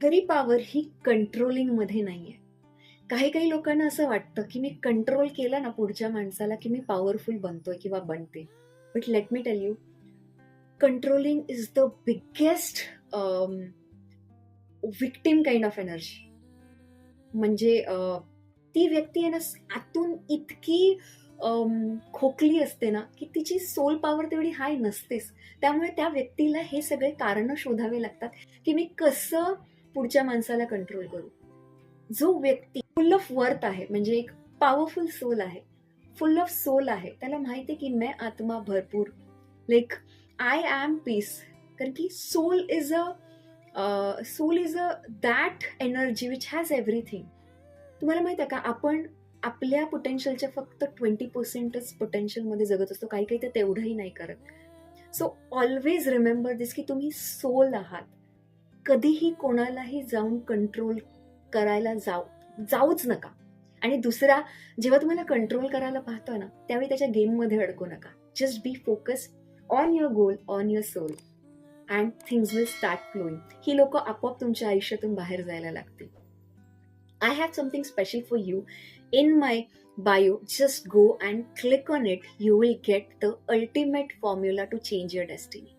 खरी पॉवर ही कंट्रोलिंगमध्ये नाहीये. काही काही लोकांना असं वाटतं, की मी कंट्रोल केला ना पुढच्या माणसाला, की मी पॉवरफुल बनतोय किंवा बनते. But let me tell you, controlling is the biggest victim kind of energy. म्हणजे ती व्यक्ती आहे ना आतून इतकी खोकली असते ना, की तिची सोल पॉवर तेवढी हाय नसतेच. त्यामुळे त्या व्यक्तीला हे सगळे कारणं शोधावे लागतात, की मी कसं पुढच्या माणसाला कंट्रोल करू. जो व्यक्ती फुल ऑफ वर्थ आहे, म्हणजे एक पॉवरफुल सोल आहे, फुल ऑफ सोल आहे, त्याला माहिती आहे की मैं आत्मा भरपूर, लाईक आय एम पीस. कारण की soul is a that energy which has everything. तुम्हाला माहित आहे का, आपण आपल्या पोटेन्शियलच्या फक्त 20%च पोटेन्शियलमध्ये जगत असतो. काही काही तर तेवढंही नाही करत. सो ऑलवेज रिमेंबर दिस, की तुम्ही सोल आहात. कधीही कोणालाही जाऊन कंट्रोल करायला जाऊच नका. आणि दुसरा, जेव्हा तुम्हाला कंट्रोल करायला पाहतोय ना, त्यावेळी त्याच्या गेममध्ये अडकू नका. Just be focused on your goal, on your soul, and things will start flowing. ही लोक आपोआप तुमच्या आयुष्यातून बाहेर जायला लागतील. I have something special for you in my bio. Just go and click on it. You will get the ultimate formula to change your destiny.